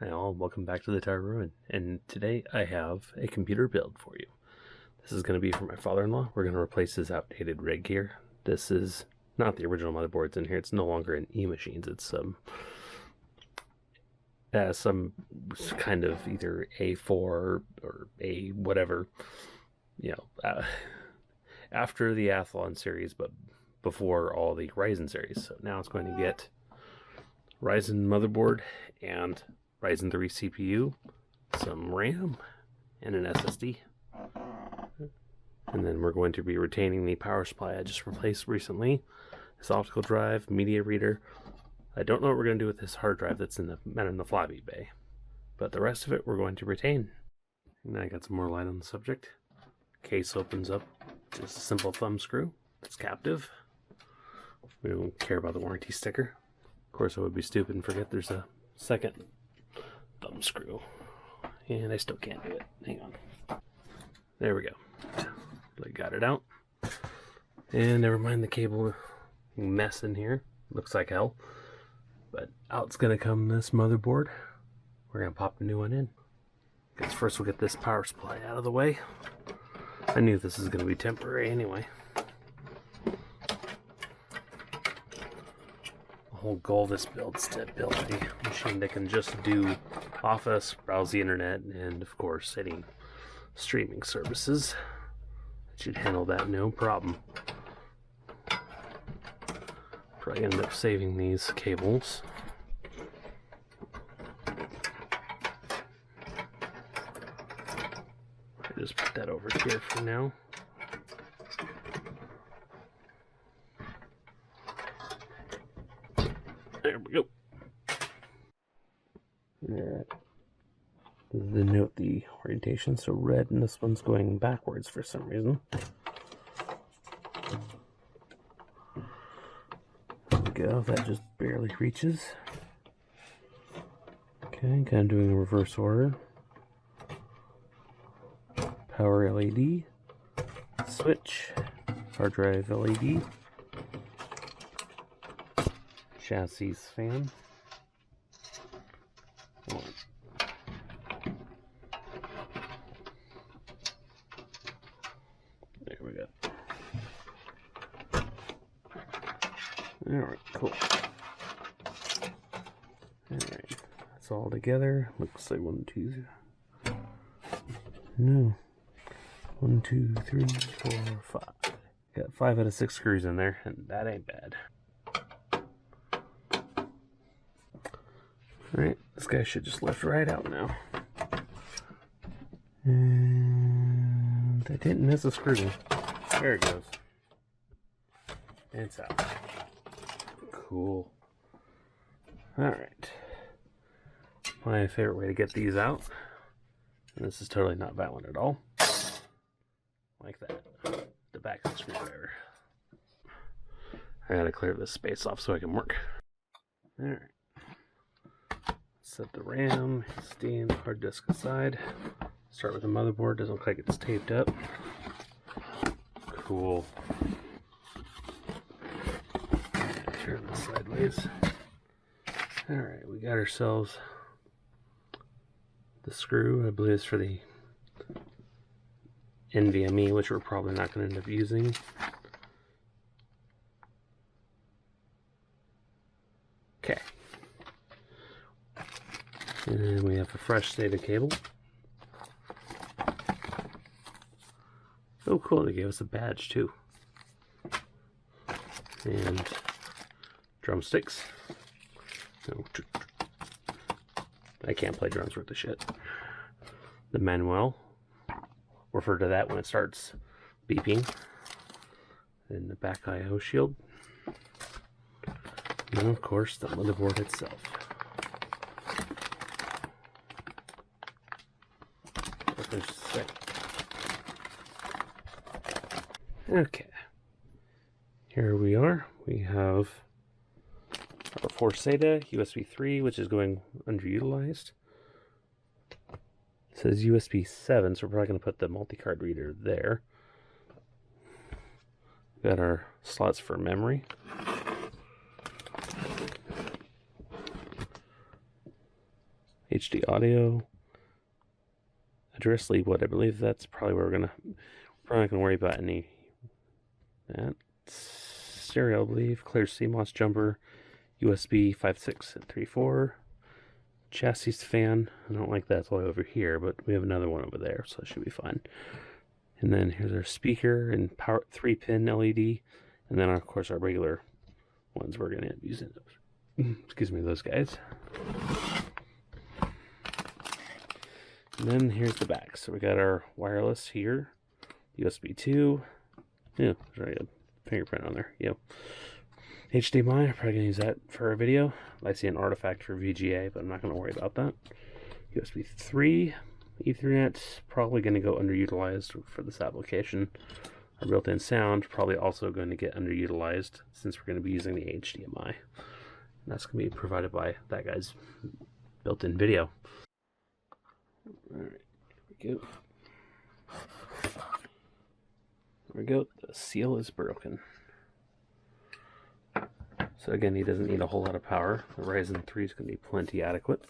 Hi all, welcome back to the Tower Ruin, and today I have a computer build for you. This is going to be for my father-in-law. We're going to replace his outdated rig here. This is not the original motherboards in here. It's no longer an Emachines. It's some kind of either A4 or A whatever, after the Athlon series, but before all the Ryzen series. So now it's going to get Ryzen motherboard and Ryzen 3 CPU, some RAM, and an SSD. And then we're going to be retaining the power supply I just replaced recently, this optical drive, media reader. I don't know what we're going to do with this hard drive that's in the floppy bay, but the rest of it we're going to retain. And I got some more light on the subject. Case opens up, just a simple thumb screw. It's captive. We don't care about the warranty sticker. Of course, I would be stupid and forget there's a second thumb screw, and I still can't do it. Hang on. There we go. I got it out. And never mind the cable mess in here. Looks like hell. But out's gonna come this motherboard. We're gonna pop a new one in. Guess first we'll get this power supply out of the way. I knew this was gonna be temporary anyway. The whole goal of this build is to build a machine that can just do Office, browse the internet, and of course any streaming services. It should handle that no problem. Probably end up saving these cables. I just put that over here for now. There we go. Alright. To note the orientation, so red, and this one's going backwards for some reason. There we go, that just barely reaches. Okay, kind of doing a reverse order. Power LED, switch, hard drive LED, chassis fan. There we go. Alright, cool. Alright, that's all together. Looks like 1, 2, no. 1, 2, 3, 4, 5. Got 5 out of 6 screws in there, and that ain't bad. Alright, this guy should just lift right out now. And I didn't miss a screw. There it goes. And it's out. Cool. Alright. My favorite way to get these out, and this is totally not violent at all, like that. The back of the screwdriver. I gotta clear this space off so I can work. Alright. Set the RAM, SD, and hard disk aside. Start with the motherboard. Doesn't look like it's taped up. Cool. Turn this sideways. Alright, we got ourselves the screw. I believe it's for the NVMe, which we're probably not going to end up using. Okay. And then we have a fresh SATA cable. Oh cool, they gave us a badge too. And drumsticks. Oh, I can't play drums worth the shit. The manual. Refer to that when it starts beeping. And the back I/O shield. And of course the motherboard itself. Okay, here we are. We have our 4 SATA, USB 3, which is going underutilized. It says USB 7, so we're probably going to put the multi-card reader there. Got our slots for memory. HD audio. Address sleep, what I believe that's probably where we're probably not gonna worry about any that. Stereo, I believe. Clear CMOS jumper, USB 5.6 and 3.4. Chassis fan. I don't like that, it's all over here, but we have another one over there, so it should be fine. And then here's our speaker and power 3-pin LED, and then of course our regular ones we're gonna be using those. Excuse me, those guys. And then here's the back. So we got our wireless here, USB 2. Yeah, there's already a fingerprint on there. Yep. HDMI, I'm probably gonna use that for a video. I see an artifact for VGA, but I'm not gonna worry about that. USB 3, Ethernet, probably gonna go underutilized for this application. Our built-in sound, probably also going to get underutilized since we're gonna be using the HDMI. And that's gonna be provided by that guy's built-in video. Alright, here we go. There we go, the seal is broken. So again, he doesn't need a whole lot of power. The Ryzen 3 is going to be plenty adequate.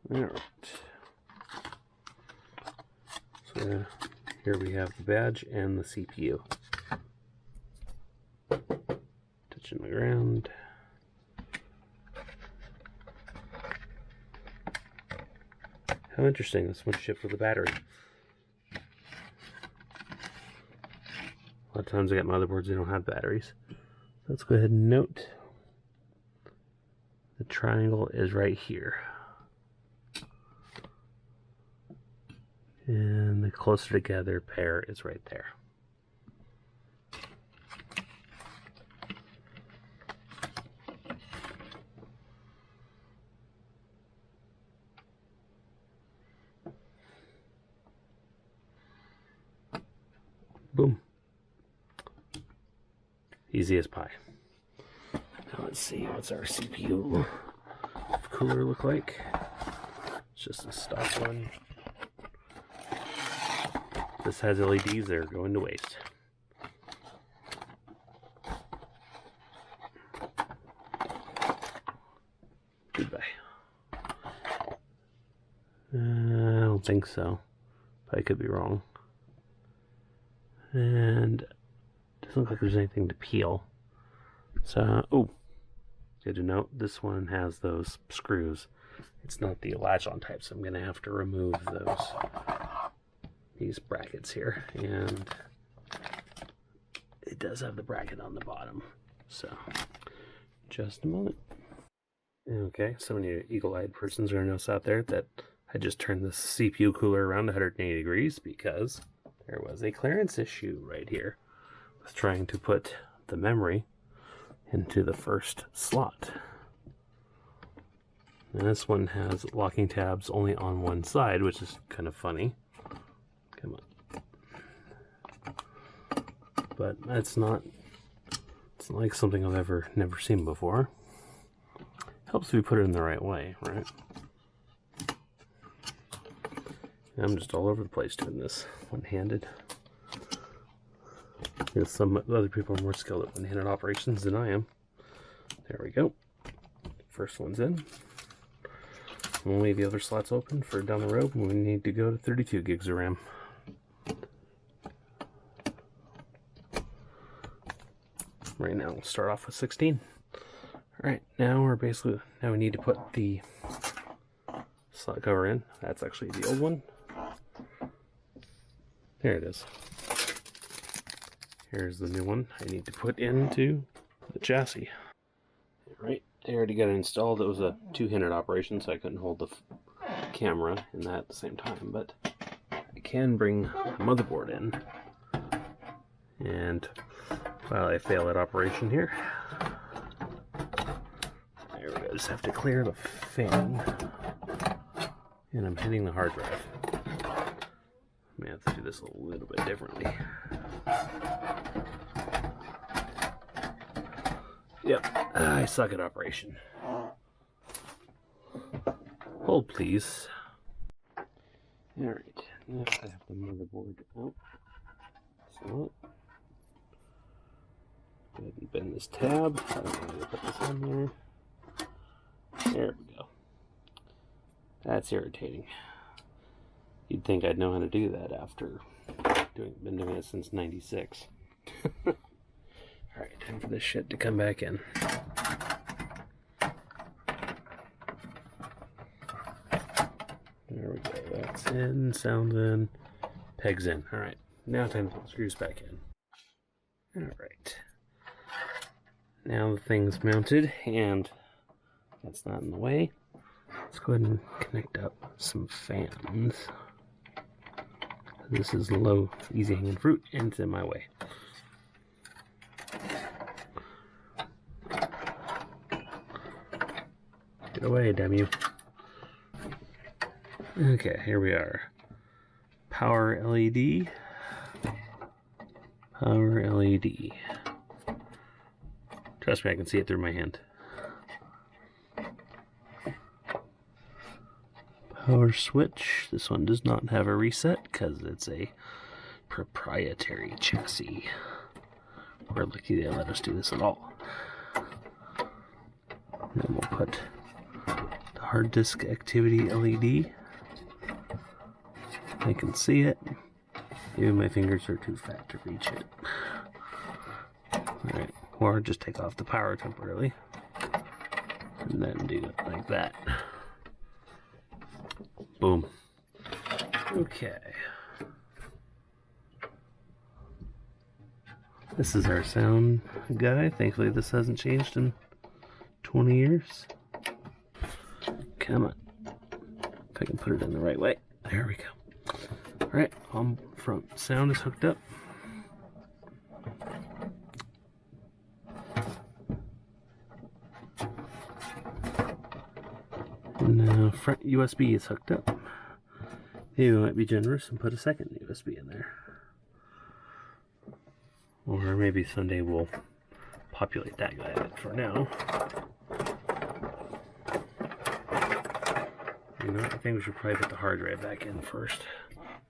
Alright. So here we have the badge and the CPU. Touching the ground. How interesting, this one shipped with a battery. A lot of times I get motherboards that don't have batteries. Let's go ahead and note the triangle is right here. And the closer together pair is right there. Boom. Easy as pie. Now let's see, what's our CPU cooler look like? It's just a stock one. This has LEDs that are going to waste. Goodbye. I don't think so, but I could be wrong. And it doesn't look like there's anything to peel. So, oh, good to note, this one has those screws. It's not the latch-on type, so I'm going to have to remove these brackets here. And it does have the bracket on the bottom. So, just a moment. Okay, so many eagle-eyed persons are going to notice out there that I just turned this CPU cooler around 180 degrees because there was a clearance issue right here with trying to put the memory into the first slot. And this one has locking tabs only on one side, which is kind of funny. Come on. But it's not like something I've never seen before. Helps if we put it in the right way, right? I'm just all over the place doing this one-handed. Some other people are more skilled at one-handed operations than I am. There we go. First one's in. We'll leave the other slots open for down the road when we need to go to 32 gigs of RAM. Right now, we'll start off with 16. Alright, now we need to put the slot cover in. That's actually the old one. There it is. Here's the new one I need to put into the chassis. Alright, I already got it installed. It was a two-handed operation, so I couldn't hold the camera in that at the same time, but I can bring the motherboard in. And while I fail at operation here, there we go. Just have to clear the fan. And I'm hitting the hard drive. I may have to do this a little bit differently. Yep, I suck at operation. Hold, please. Alright, now I have the motherboard out. So, ahead and bend this tab. I don't know how to put this on there. There we go. That's irritating. You'd think I'd know how to do that after been doing it since '96. Alright, time for this shit to come back in. There we go. That's in, sounds in, pegs in. Alright, now time to put the screws back in. Alright. Now the thing's mounted and that's not in the way. Let's go ahead and connect up some fans. This is low, easy hanging fruit and it's in my way. Get away, damn you. Okay, here we are. Power LED. Power LED. Trust me, I can see it through my hand. Power switch. This one does not have a reset because it's a proprietary chassis. We're lucky they let us do this at all. Then we'll put the hard disk activity LED. I can see it. Even my fingers are too fat to reach it. Alright, or just take off the power temporarily. And then do it like that. Boom. Okay. This is our sound guy. Thankfully this hasn't changed in 20 years. Come on. If I can put it in the right way. There we go. Alright, front sound is hooked up. Now front USB is hooked up. Maybe we might be generous and put a second USB in there. Or maybe someday we'll populate that guy, but for now, you know, I think we should probably put the hard drive back in first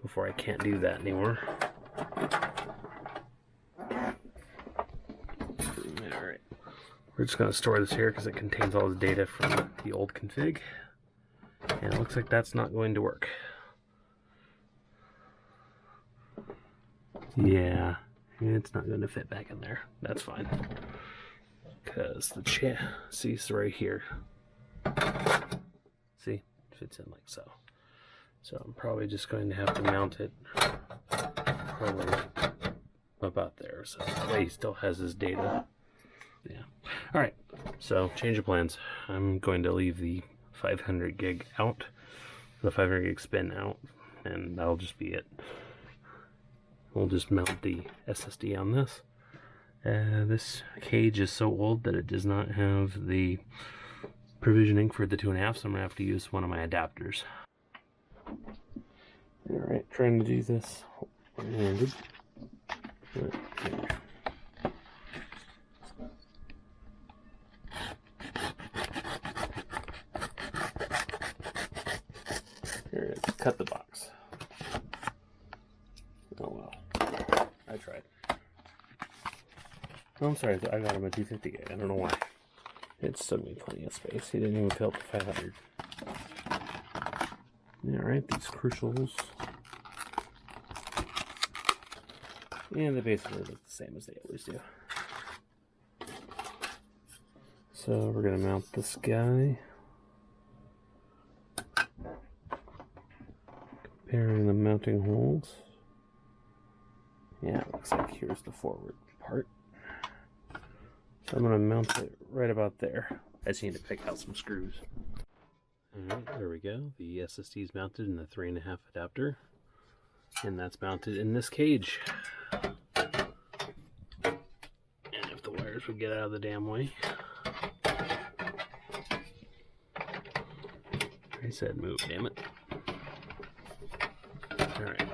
before I can't do that anymore. Alright, we're just going to store this here because it contains all the data from the old config, and it looks like that's not going to work. Yeah, it's not going to fit back in there. That's fine. Because the chassis is right here. See? Fits in like so. So I'm probably just going to have to mount it probably about there. So that way he still has his data. Yeah. Alright, so change of plans. I'm going to leave the 500 gig out, the 500 gig spin out, and that'll just be it. We'll just mount the SSD on this. This cage is so old that it does not have the provisioning for the 2.5, so I'm going to have to use one of my adapters. Alright, trying to do this one-handed. Here it is. Cut the box. Oh well. I tried. Oh, I'm sorry, I got him a 250 gig. I don't know why. It still gave me plenty of space. He didn't even fill up the 500. Alright, these crucials. And they basically look the same as they always do. So we're going to mount this guy. Comparing the mounting holes. Yeah, it looks like here's the forward part. So I'm going to mount it right about there. I just need to pick out some screws. Alright, there we go. The SSD is mounted in the 3.5 adapter. And that's mounted in this cage. And if the wires would get out of the damn way. I said move, damn it. Alright.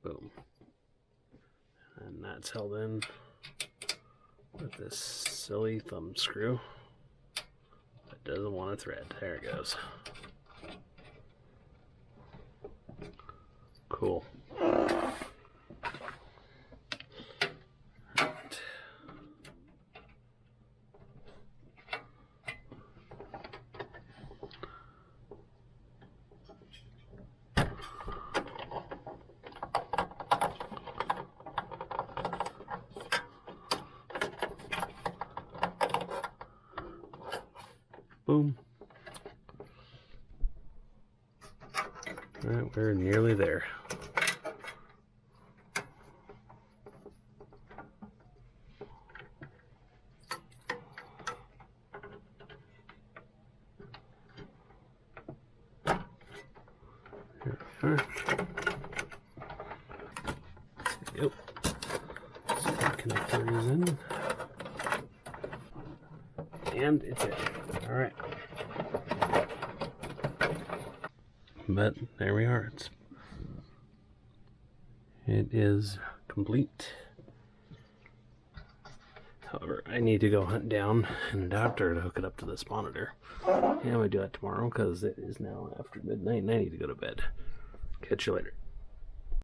Boom. And that's held in with this silly thumb screw that doesn't want to thread. There it goes. Cool. Boom. Alright, we're nearly there. There we go. So connector is in. And it's in. Alright. But there we are. It is complete. However, I need to go hunt down an adapter to hook it up to this monitor. And we do that tomorrow because it is now after midnight and I need to go to bed. Catch you later.